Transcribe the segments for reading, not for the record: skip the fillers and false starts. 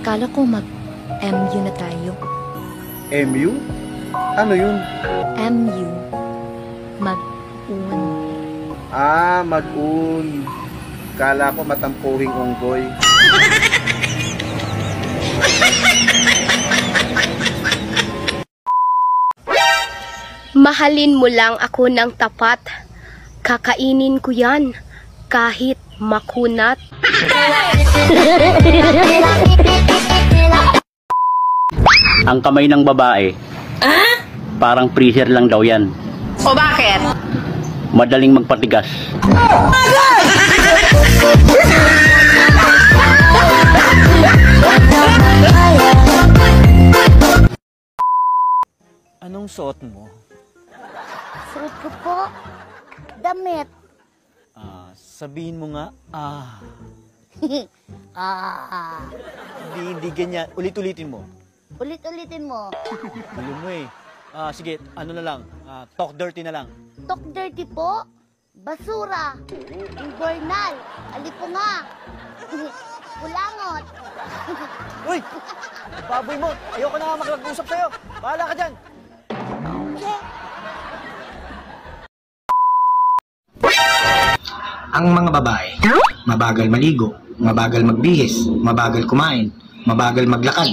Kala ko mag-MU na tayo. MU? Ano yun? MU. Mag-un. Mag-un. Kala ko matampuhing unggoy. Mahalin mo lang ako ng tapat. Kakainin ko yan kahit makunat. Ang kamay ng babae, parang freezer lang daw yan. O bakit? Madaling magpatigas. Anong suot mo? Suot ko po, damit. Sabihin mo nga, Ah, hindi ganyan. Ulit-ulitin mo. ulit-ulitin mo. Gulo mo eh. Sige, ano na lang, talk dirty na lang. Talk dirty po, basura, invernal, alipunga, kulangot. Uy! Baboy mo! Ayoko na nga makapag-usap sa'yo! Bahala ka dyan! Ang mga babae, mabagal maligo, mabagal magbihis, mabagal kumain, mabagal maglakad.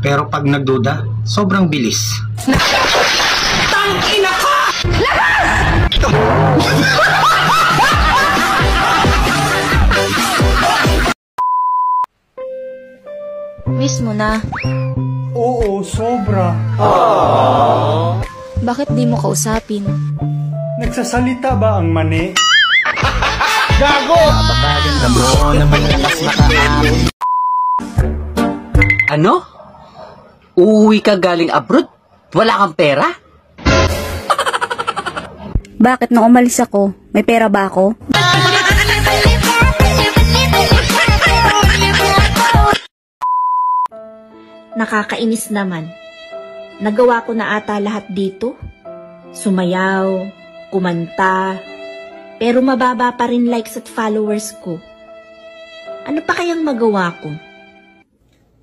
Pero pag nagduda, sobrang bilis. Tangina ko! Miss mo na. Oo, sobra. Bakit di mo kausapin? Nagsasalita ba ang mani? Ano? Uuwi ka galing abroad? Wala kang pera? Bakit nung umalis ako, may pera ba ako? Nakakainis naman. Nagawa ko na ata lahat dito. Sumayaw, kumanta, pero mababa pa rin likes at followers ko. Ano pa kayang magawa ko?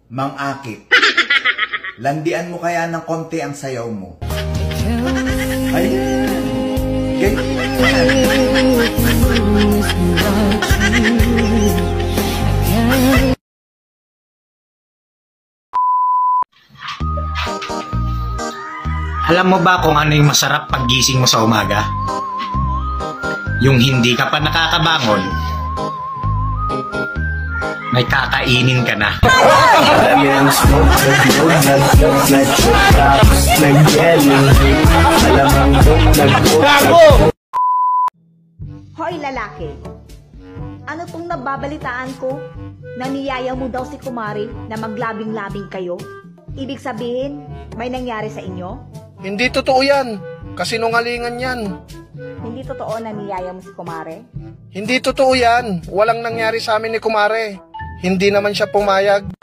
Mang Aki, landian mo kaya ng konti ang sayaw mo. Ay, Alam mo ba kung ano yung masarap paggising mo sa umaga? Yung hindi ka pa nakakabangon, may kakainin ka na. Hoy lalaki, ano tong nababalitaan ko? Naniyaya mo daw si Kumari na maglabing-labing kayo? Ibig sabihin, may nangyari sa inyo? Hindi totoo yan. Kasinungalingan yan. Hindi totoo na niyaya mo si Kumare? Hindi totoo yan. Walang nangyari sa amin ni Kumare. Hindi naman siya pumayag.